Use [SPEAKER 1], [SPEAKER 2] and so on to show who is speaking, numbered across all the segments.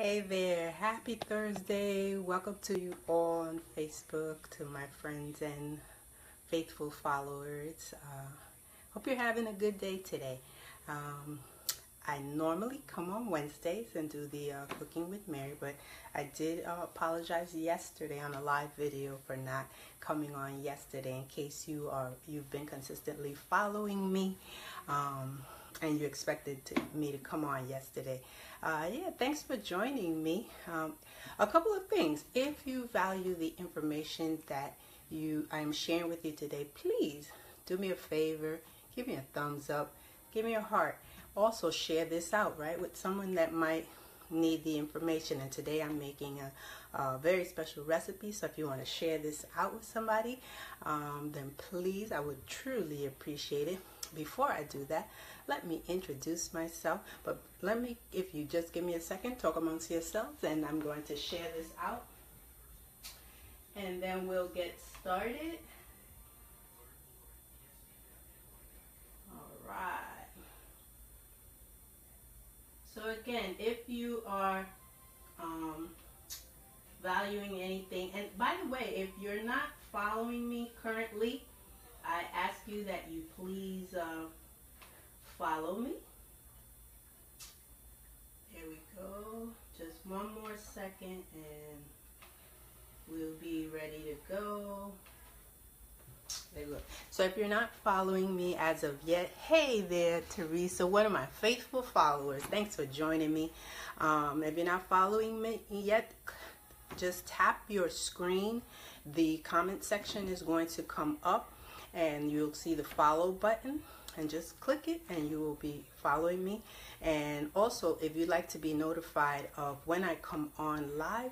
[SPEAKER 1] Hey there, happy Thursday. Welcome to you all on Facebook, to my friends and faithful followers. Hope you're having a good day today. I normally come on Wednesdays and do the Cooking with Mary, but I did apologize yesterday on a live video for not coming on yesterday. In case you've been consistently following me and you expected me to come on yesterday. Yeah, thanks for joining me. A couple of things. If you value the information that I'm sharing with you today, please do me a favor, give me a thumbs up, give me a heart. Also share this out, right, with someone that might need the information. And today I'm making a very special recipe, so if you want to share this out with somebody, then please, I would truly appreciate it. Before I do that, let me introduce myself, but if you just give me a second, talk amongst yourselves, and I'm going to share this out, and then we'll get started. All right. So again, if you are valuing anything, and by the way, if you're not following me currently, I ask you that you please follow me. There we go. Just one more second and we'll be ready to go. There we go. So if you're not following me as of yet, hey there, Teresa, one of my faithful followers. Thanks for joining me. If you're not following me yet, just tap your screen. The comment section is going to come up and you'll see the follow button, and just click it and you will be following me. And also, if you'd like to be notified of when I come on live,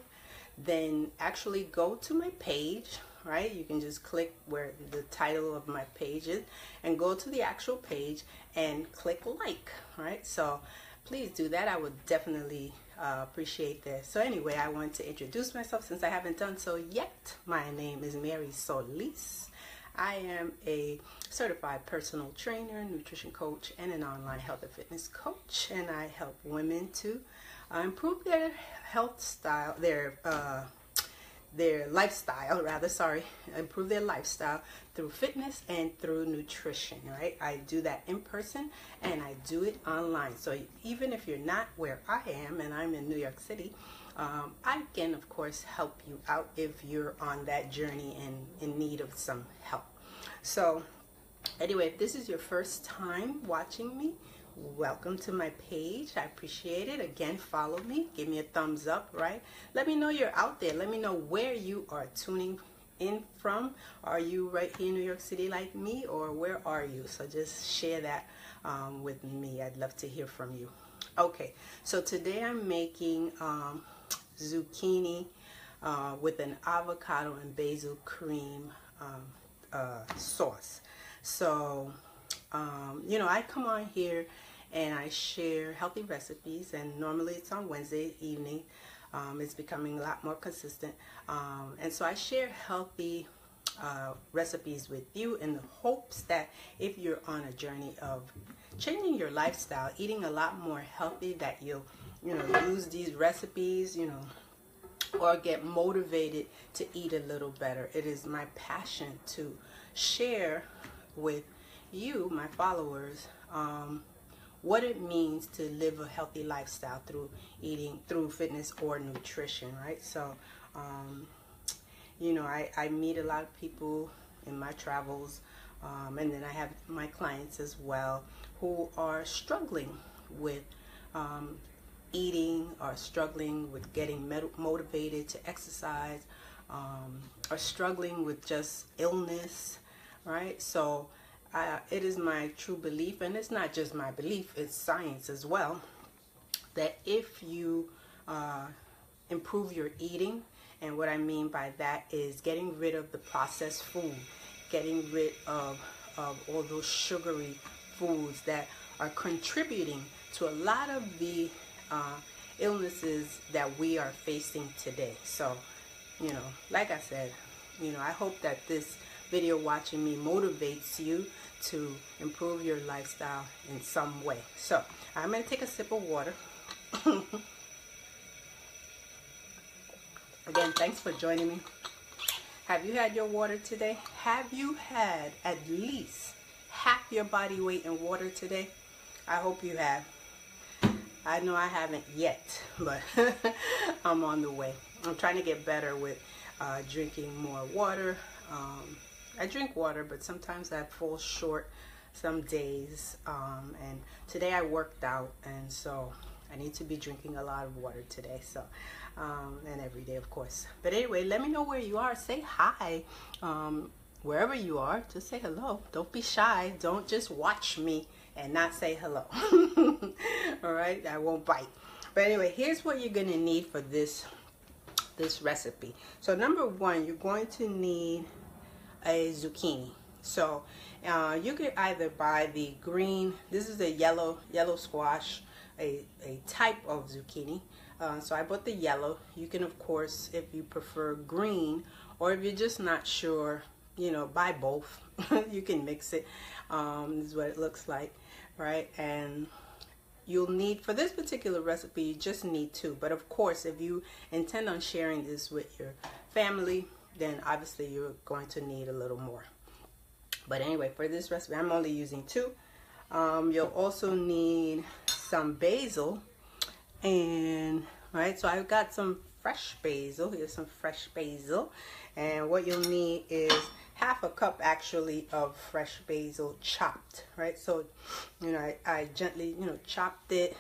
[SPEAKER 1] then actually go to my page, right? You can just click where the title of my page is and go to the actual page and click like, right? So please do that. I would definitely appreciate that. So anyway, I want to introduce myself since I haven't done so yet. My name is Mary Solis. I am a certified personal trainer, nutrition coach, and an online health and fitness coach, and I help women to improve their health style, their lifestyle, improve their lifestyle through fitness and through nutrition, right? I do that in person and I do it online. So even if you're not where I am, and I'm in New York City, I can, of course, help you out if you're on that journey and in need of some help. So anyway, if this is your first time watching me, welcome to my page. I appreciate it. Again, follow me. Give me a thumbs up, right? Let me know you're out there. Let me know where you are tuning in from. Are you right here in New York City like me, or where are you? So just share that with me. I'd love to hear from you. Okay, so today I'm making zucchini with an avocado and basil cream sauce. So you know, I come on here and I share healthy recipes, and normally it's on Wednesday evening. It's becoming a lot more consistent, and so I share healthy recipes with you in the hopes that if you're on a journey of changing your lifestyle, eating a lot more healthy, that you'll use these recipes, or get motivated to eat a little better. It is my passion to share with you, my followers, what it means to live a healthy lifestyle through eating, through fitness or nutrition, right? So I meet a lot of people in my travels, and then I have my clients as well who are struggling with eating, or struggling with getting motivated to exercise, or struggling with just illness, right? So it is my true belief, and it's not just my belief, it's science as well, that if you improve your eating, and what I mean by that is getting rid of the processed food, getting rid of all those sugary foods that are contributing to a lot of the illnesses that we are facing today. So, like I said, I hope that this video watching me motivates you to improve your lifestyle in some way. So I'm going to take a sip of water. Again, thanks for joining me. Have you had your water today? Have you had at least half your body weight in water today? I hope you have. I know I haven't yet, but I'm on the way. I'm trying to get better with drinking more water. I drink water, but sometimes I fall short some days. And today I worked out, and so I need to be drinking a lot of water today. So, and every day, of course. But anyway, let me know where you are. Say hi. Wherever you are, just say hello. Don't be shy. Don't just watch me and not say hello. All right, I won't bite. But anyway, here's what you're gonna need for this recipe. So number one, you're going to need a zucchini. So you could either buy the green. This is a yellow squash, a type of zucchini. So I bought the yellow. You can, of course, if you prefer green, or if you're just not sure, buy both. You can mix it. This is what it looks like, right? And you'll need, for this particular recipe, you just need two. But of course, if you intend on sharing this with your family, then obviously you're going to need a little more. But anyway, for this recipe, I'm only using two. You'll also need some basil. And right, so I've got some fresh basil. Here's some fresh basil, and what you'll need is half a cup actually of fresh basil chopped. Right, so I gently chopped it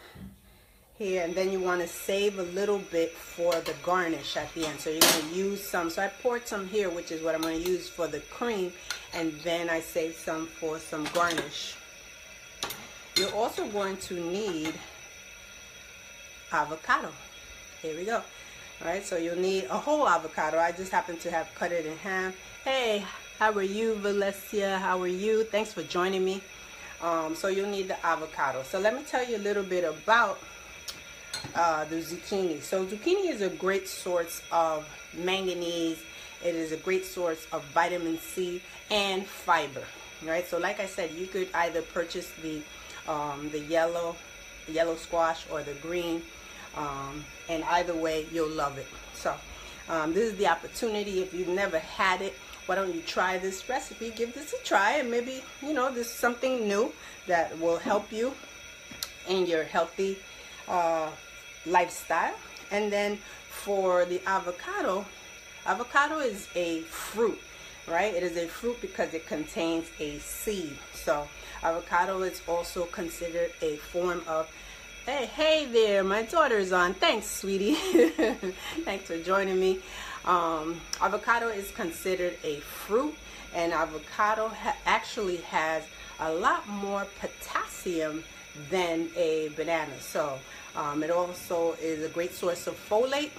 [SPEAKER 1] here, and then you want to save a little bit for the garnish at the end. So you're going to use some. So I poured some here, which is what I'm going to use for the cream, and then I saved some for some garnish. You're also going to need avocado. Here we go. All right, so you'll need a whole avocado. I just happen to have cut it in half. Hey, how are you, Valencia? How are you? Thanks for joining me. So you'll need the avocado. So let me tell you a little bit about the zucchini. So zucchini is a great source of manganese. It is a great source of vitamin C and fiber. Right. So like I said, you could either purchase the yellow squash or the green, and either way you'll love it. So this is the opportunity. If you've never had it, why don't you try this recipe? Give this a try, and maybe this is something new that will help you in your healthy lifestyle. And then for the avocado is a fruit, right? It is a fruit because it contains a seed. So avocado is also considered a form of, hey there, my daughter's on. Thanks, sweetie. Thanks for joining me. Avocado is considered a fruit, and avocado actually has a lot more potassium than a banana. So it also is a great source of folate.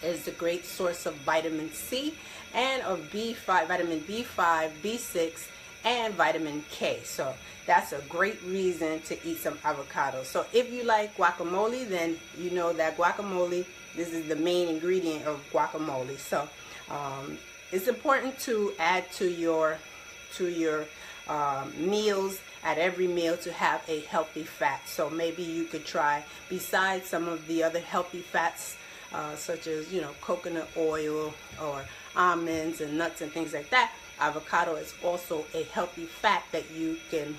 [SPEAKER 1] It's a great source of vitamin C and of B5, vitamin B5, B6, and vitamin K. So that's a great reason to eat some avocado. So if you like guacamole, then you know that guacamole, this is the main ingredient of guacamole. So it's important to add to your meals, at every meal, to have a healthy fat. So maybe you could try, besides some of the other healthy fats, such as coconut oil or almonds and nuts and things like that, avocado is also a healthy fat that you can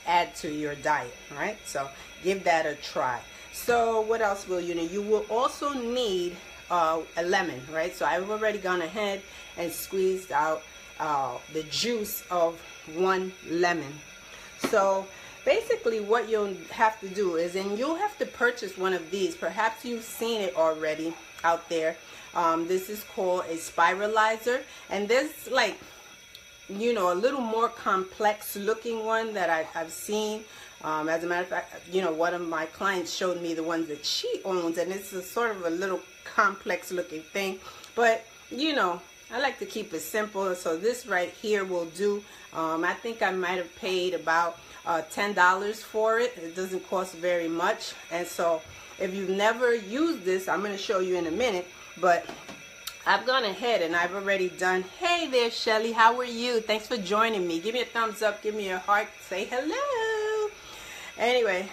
[SPEAKER 1] add to your diet. Right, so give that a try. So what else will you need? You will also need a lemon. Right, so I've already gone ahead and squeezed out the juice of one lemon. So basically what you'll have to do is, and you'll have to purchase one of these. Perhaps you've seen it already out there. This is called a spiralizer, and there's like a little more complex looking one that I've seen. As a matter of fact, one of my clients showed me the ones that she owns, and it's a sort of a little complex looking thing, but I like to keep it simple. So this right here will do. I think I might have paid about $10 for it. It doesn't cost very much. And so if you've never used this, I'm going to show you in a minute, but I've gone ahead and I've already done. Hey there, Shelly, how are you? Thanks for joining me. Give me a thumbs up, give me a heart, say hello. Anyway,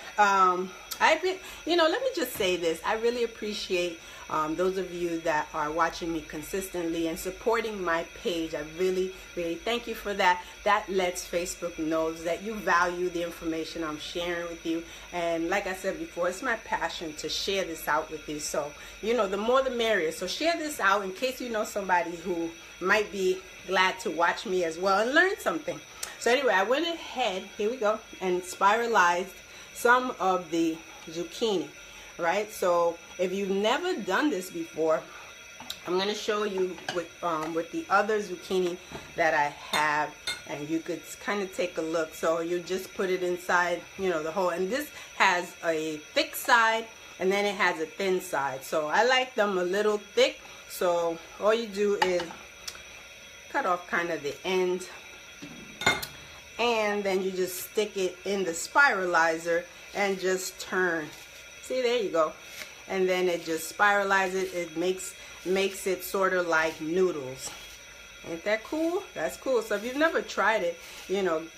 [SPEAKER 1] Let me just say this. I really appreciate those of you that are watching me consistently and supporting my page. I really, really thank you for that. That lets Facebook know that you value the information I'm sharing with you. And like I said before, it's my passion to share this out with you. So, the more the merrier. So share this out in case you know somebody who might be glad to watch me as well and learn something. So anyway, I went ahead, here we go, and spiralized some of the zucchini, right? So if you've never done this before, I'm going to show you with the other zucchini that I have, and you could kind of take a look. So you just put it inside, the hole, and this has a thick side and then it has a thin side. So I like them a little thick, so all you do is cut off kind of the end, and then you just stick it in the spiralizer and just turn. See, there you go. And then it just spiralizes. It makes it sort of like noodles. Ain't that cool? That's cool. So if you've never tried it,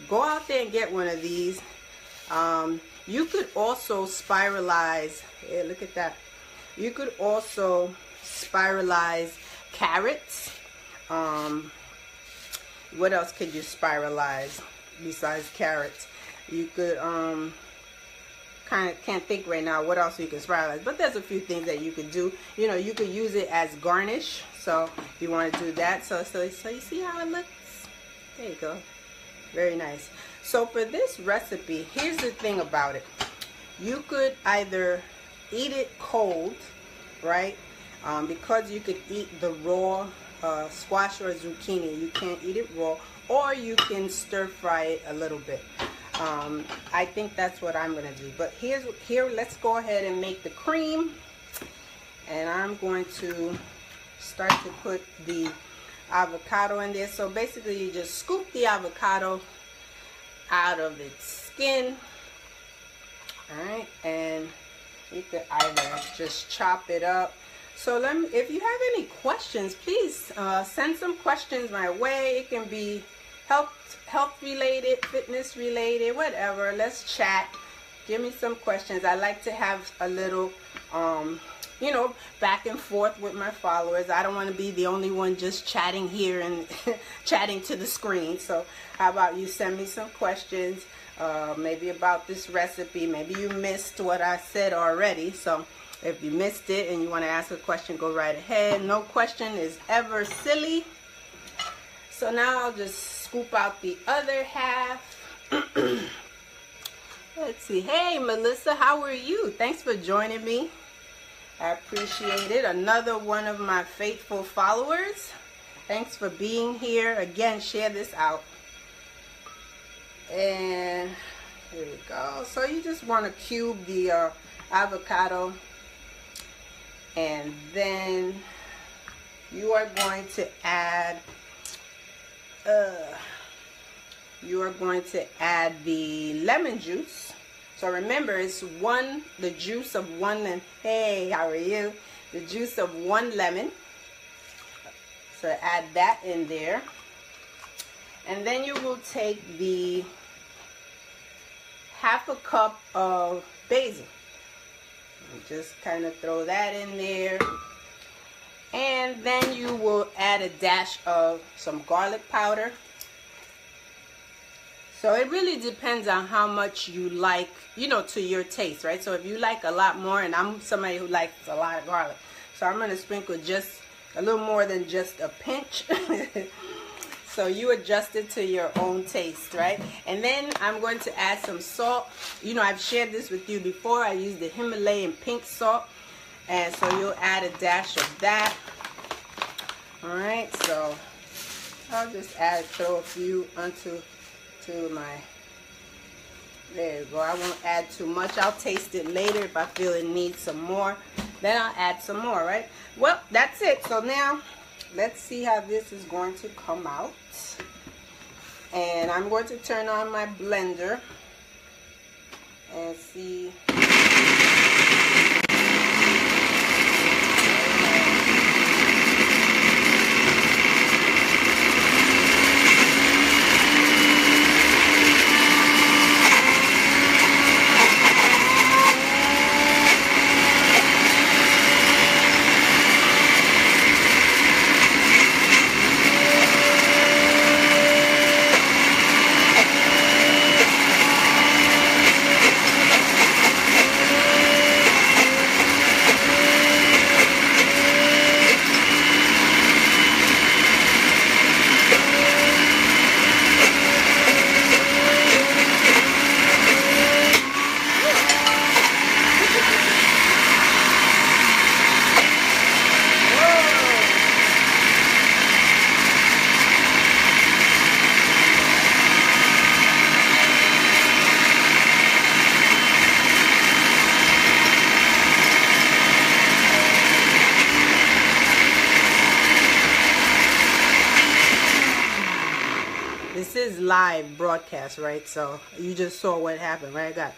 [SPEAKER 1] go out there and get one of these. You could also spiralize. Yeah, look at that. You could also spiralize carrots. What else could you spiralize besides carrots? You could kind of can't think right now what else you can spiralize, but there's a few things that you could do. You could use it as garnish. So if you want to do that, so you see how it looks? There you go. Very nice. So for this recipe, here's the thing about it. You could either eat it cold, right? Because you could eat the raw squash or zucchini. You can't eat it raw, or you can stir fry it a little bit. I think that's what I'm gonna do. But here, let's go ahead and make the cream. And I'm going to start to put the avocado in there. So basically, you just scoop the avocado out of its skin. All right, and you could either just chop it up. So if you have any questions, please send some questions my way. It can be health related, fitness related, whatever. Let's chat. Give me some questions. I like to have a little, back and forth with my followers. I don't want to be the only one just chatting here and chatting to the screen. So how about you send me some questions, maybe about this recipe. Maybe you missed what I said already. So if you missed it and you want to ask a question, go right ahead. No question is ever silly. So now I'll just scoop out the other half. Let's see. Hey, Melissa, how are you? Thanks for joining me. I appreciate it. Another one of my faithful followers. Thanks for being here. Again, share this out. And here we go. So you just want to cube the avocado. And then you are going to add the lemon juice. So remember, it's the juice of one lemon. Hey, how are you? The juice of one lemon. So add that in there. And then you will take the ½ cup of basil. Just kind of throw that in there. And then you will add a dash of some garlic powder. So it really depends on how much you like, to your taste, right? So if you like a lot more, and I'm somebody who likes a lot of garlic, so I'm going to sprinkle just a little more than just a pinch. So you adjust it to your own taste, right? And then I'm going to add some salt. I've shared this with you before. I use the Himalayan pink salt. And so you'll add a dash of that. All right, so I'll just throw a few to my, there you go. I won't add too much. I'll taste it later if I feel it needs some more. Then I'll add some more, right? Well, that's it. So now, let's see how this is going to come out. And I'm going to turn on my blender and see. live broadcast, right? So you just saw what happened, right? I got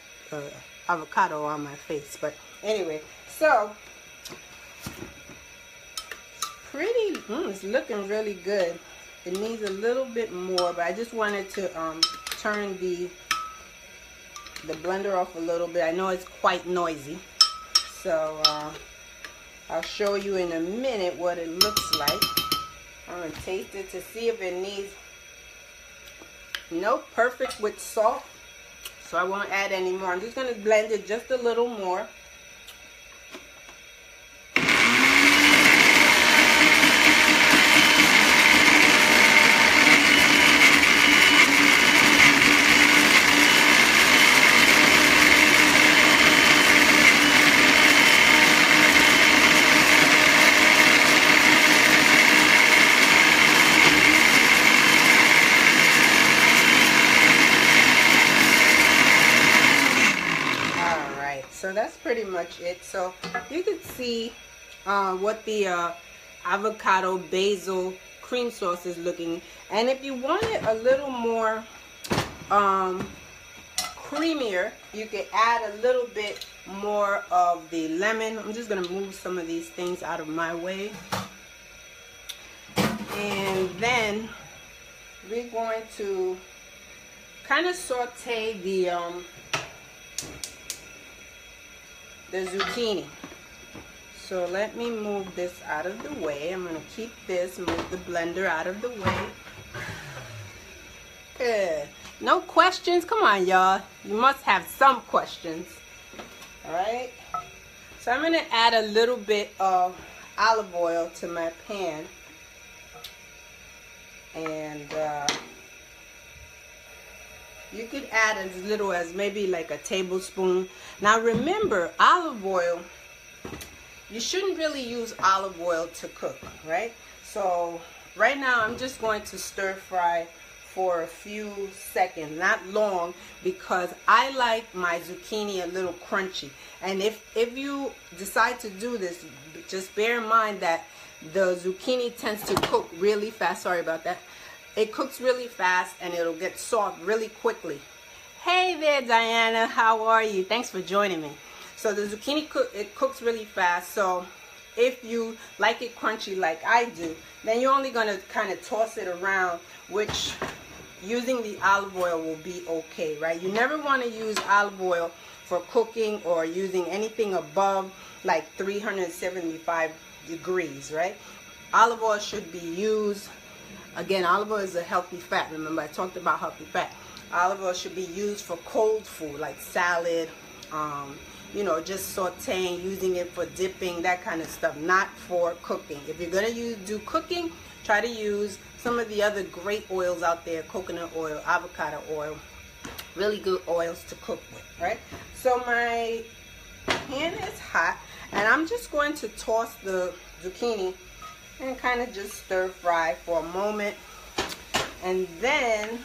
[SPEAKER 1] avocado on my face. But anyway, so pretty, it's looking really good. It needs a little bit more, but I just wanted to turn the blender off a little bit. I know it's quite noisy, so I'll show you in a minute what it looks like. I'm going to taste it to see if it needs, nope, perfect with salt, so I won't add any more. I'm just going to blend it just a little more. So that's pretty much it. So you can see what the avocado basil cream sauce is looking. And if you want it a little more creamier, you can add a little bit more of the lemon. I'm just going to move some of these things out of my way. And then we're going to kind of saute the zucchini. So let me move this out of the way. I'm going to keep this, move the blender out of the way. Good. No questions? Come on, y'all. You must have some questions. Alright. So I'm going to add a little bit of olive oil to my pan. And you could add as little as maybe like a tablespoon. Now remember, olive oil, you shouldn't really use olive oil to cook, right? So right now I'm just going to stir fry for a few seconds, not long, because I like my zucchini a little crunchy. And if you decide to do this, just bear in mind that the zucchini tends to cook really fast. Sorry about that. It cooks really fast and it'll get soft really quickly. Hey there, Diana. How are you? Thanks for joining me. So the zucchini cooks really fast. So if you like it crunchy like I do, then you're only going to kind of toss it around, which using the olive oil will be okay, right? You never want to use olive oil for cooking or using anything above like 375 degrees, right? Olive oil should be used. Again, olive oil is a healthy fat. Remember, I talked about healthy fat. Olive oil should be used for cold food, like salad, you know, just sauteing, using it for dipping, that kind of stuff, not for cooking. If you're going to do cooking, try to use some of the other great oils out there, coconut oil, avocado oil, really good oils to cook with, right? So my pan is hot, and I'm just going to toss the zucchini and kind of just stir fry for a moment. And then,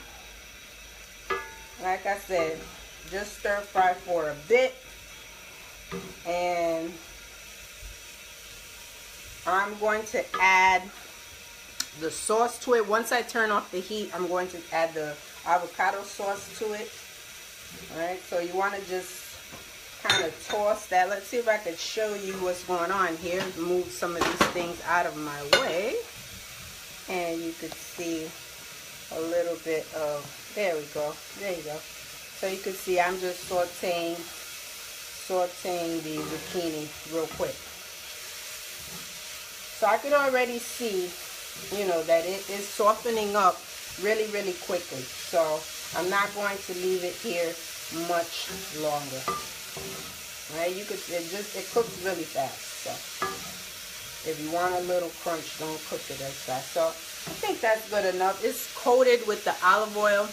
[SPEAKER 1] like I said, just stir fry for a bit. And I'm going to add the sauce to it. Once I turn off the heat, I'm going to add the avocado sauce to it. Alright, so you want to just kind of toss that. Let's see if I could show you what's going on here. Move some of these things out of my way, and you could see a little bit of, there we go, there you go. So you could see I'm just sauteing the zucchini real quick. So I could already see, you know, that it is softening up really, really quickly. So I'm not going to leave it here much longer. Right? You could, it cooks really fast. So if you want a little crunch, don't cook it as fast. So I think that's good enough. It's coated with the olive oil.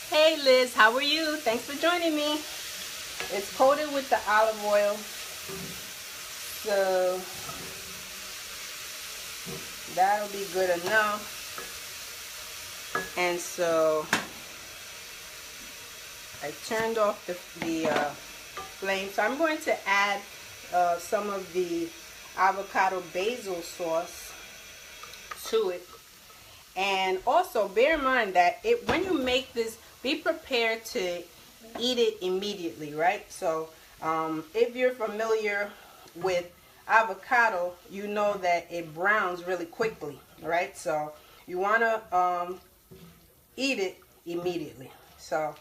[SPEAKER 1] Hey Liz, how are you? Thanks for joining me. It's coated with the olive oil. So that'll be good enough. And so I turned off the flame. So I'm going to add some of the avocado basil sauce to it. And also bear in mind that when you make this, be prepared to eat it immediately, right? So if you're familiar with avocado, you know that it browns really quickly, right? So you want to eat it immediately. So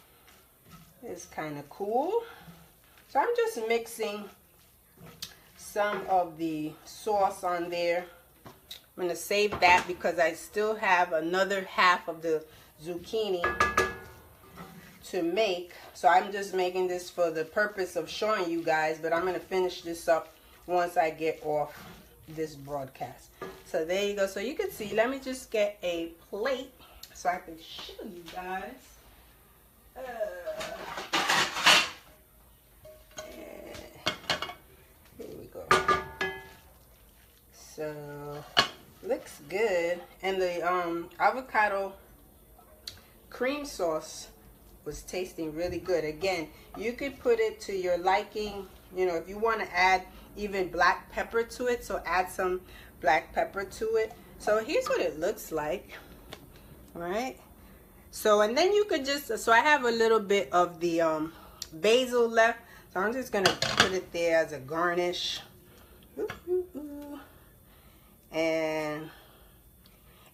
[SPEAKER 1] it's kind of cool. So I'm just mixing some of the sauce on there. I'm going to save that because I still have another half of the zucchini to make. So I'm just making this for the purpose of showing you guys, but I'm going to finish this up once I get off this broadcast. So there you go. So you can see, let me just get a plate so I can show you guys. Here we go. So looks good, and the avocado cream sauce was tasting really good. Again, you could put it to your liking. You know, if you want to add even black pepper to it, so add some black pepper to it. So here's what it looks like. All right. So, and then you could just, so I have a little bit of the basil left, so I'm just gonna put it there as a garnish. Ooh, ooh, ooh. And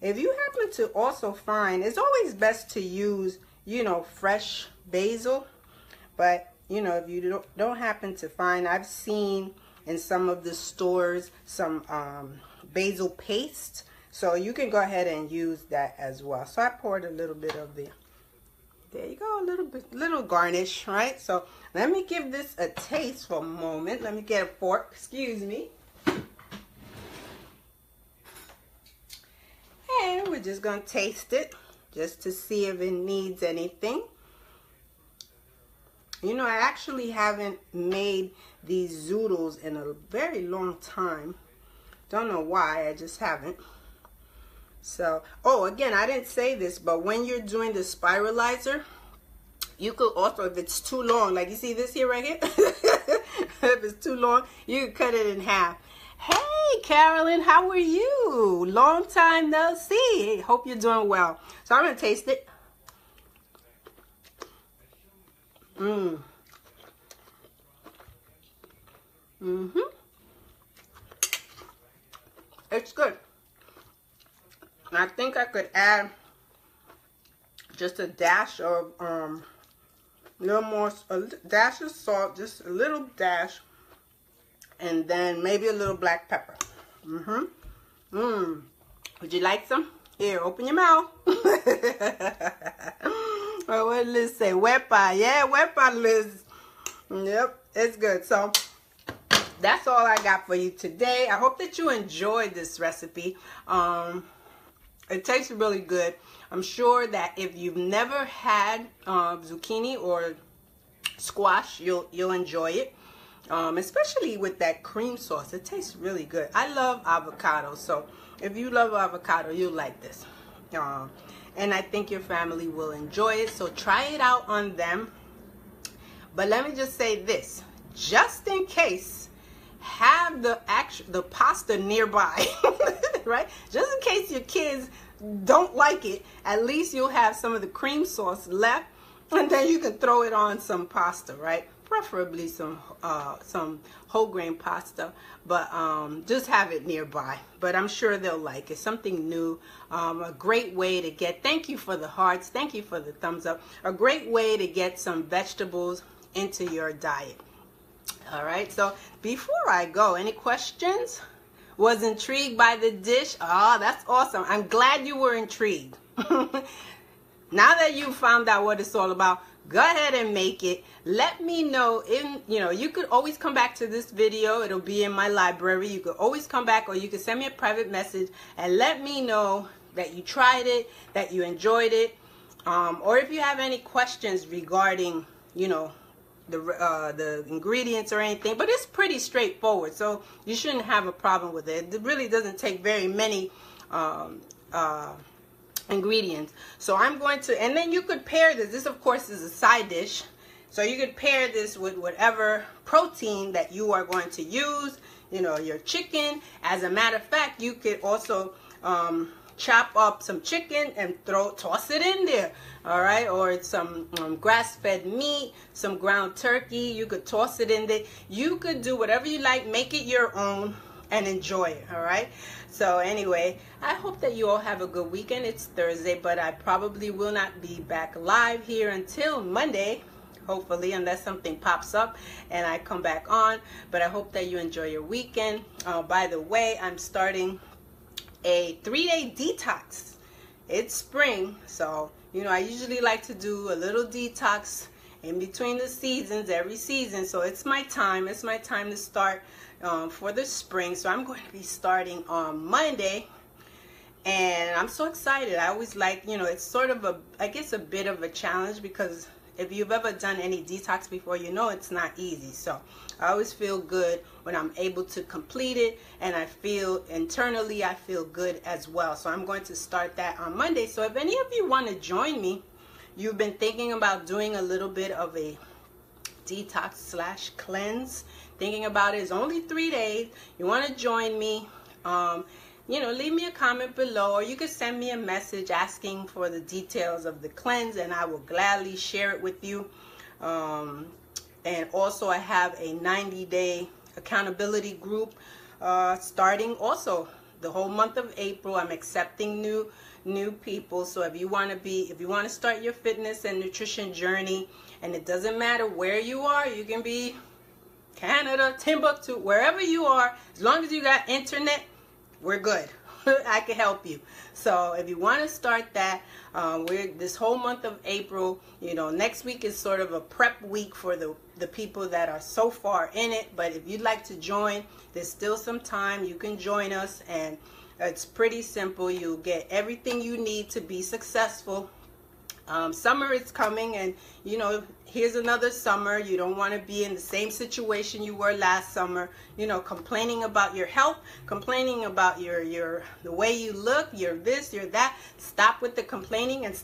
[SPEAKER 1] if you happen to also find, it's always best to use, you know, fresh basil, but you know, if you don't happen to find, I've seen in some of the stores some basil paste, so you can go ahead and use that as well. So I poured a little bit of the, there you go, little garnish, right? So let me give this a taste for a moment. Let me get a fork, excuse me. And we're just gonna taste it just to see if it needs anything. You know, I actually haven't made these zoodles in a very long time. Don't know why, I just haven't. So, oh, again, I didn't say this, but when you're doing the spiralizer, you could also, if it's too long, like you see this here right here, if it's too long, you can cut it in half. Hey, Carolyn, how are you? Long time no see. Hope you're doing well. So I'm going to taste it. It's good. I think I could add just a dash of a dash of salt, just a little dash, and then maybe a little black pepper. Would you like some? Here, open your mouth. Oh, what did Liz say? Wepa, yeah, wepa, Liz. Yep, it's good. So that's all I got for you today. I hope that you enjoyed this recipe. It tastes really good. I'm sure that if you've never had zucchini or squash, you'll enjoy it. Especially with that cream sauce. It tastes really good. I love avocado, so if you love avocado, you'll like this. And I think your family will enjoy it, so try it out on them. But let me just say this, just in case, have the pasta nearby, right? Just in case your kids don't like it, at least you'll have some of the cream sauce left, and then you can throw it on some pasta, right? Preferably some whole grain pasta, but just have it nearby. But I'm sure they'll like it. Something new, a great way to get, thank you for the hearts, thank you for the thumbs up, a great way to get some vegetables into your diet. All right, so before I go, any questions? Was intrigued by the dish? Oh, that's awesome. I'm glad you were intrigued. Now that you found out what it's all about, go ahead and make it. Let me know. You could always come back to this video. It'll be in my library. You could always come back, or you can send me a private message and let me know that you tried it, that you enjoyed it, or if you have any questions regarding, the ingredients or anything. But it's pretty straightforward, so you shouldn't have a problem with it. It really doesn't take very many ingredients. So I'm going to, and then you could pair this. This, of course, is a side dish. So you could pair this with whatever protein that you are going to use, your chicken. As a matter of fact, you could also chop up some chicken and toss it in there. All right, or some grass-fed meat, some ground turkey. You could toss it in there. You could do whatever you like, make it your own, and enjoy it. All right. So anyway, I hope that you all have a good weekend. It's Thursday, but I probably will not be back live here until Monday, hopefully, unless something pops up and I come back on. But I hope that you enjoy your weekend. By the way, I'm starting a 3-day detox. It's spring, so I usually like to do a little detox in between the seasons, every season. So it's my time to start for the spring. So I'm going to be starting on Monday, and I'm so excited. I always like, it's sort of I guess a bit of a challenge, because if you've ever done any detox before, it's not easy. So I always feel good when I'm able to complete it, and I feel internally, I feel good as well. So I'm going to start that on Monday. So if any of you want to join me, you've been thinking about doing a little bit of a detox / cleanse, thinking about it, it's only 3 days, you want to join me, leave me a comment below, or you can send me a message asking for the details of the cleanse, and I will gladly share it with you. And also I have a 90-day accountability group starting also the whole month of April. I'm accepting new people. So if you want to start your fitness and nutrition journey, and it doesn't matter where you are, you can be Canada, Timbuktu, wherever you are, as long as you got internet, we're good. I can help you. So if you want to start that, we're this whole month of April, next week is sort of a prep week for the people that are so far in it. But if you'd like to join, there's still some time. You can join us, and it's pretty simple. You'll get everything you need to be successful. Summer is coming, and here's another summer. You don't want to be in the same situation you were last summer, complaining about your health, complaining about the way you look, your this, your that. Stop with the complaining and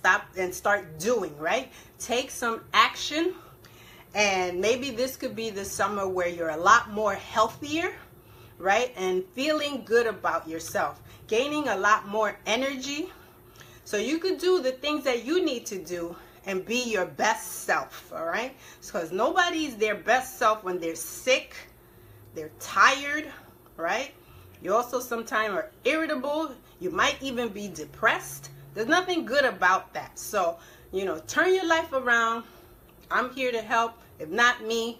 [SPEAKER 1] start doing, right? Take some action, and maybe this could be the summer where you're a lot more healthier, right? And feeling good about yourself, gaining a lot more energy. So you could do the things that you need to do and be your best self, all right? Because nobody's their best self when they're sick, they're tired, right? You also sometimes are irritable. You might even be depressed. There's nothing good about that. So, turn your life around. I'm here to help. If not me,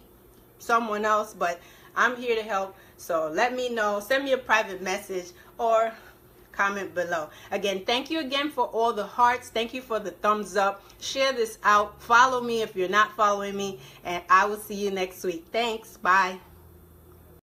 [SPEAKER 1] someone else, but I'm here to help. So let me know. Send me a private message or comment below. Again, thank you again for all the hearts. Thank you for the thumbs up. Share this out. Follow me if you're not following me, and I will see you next week. Thanks. Bye.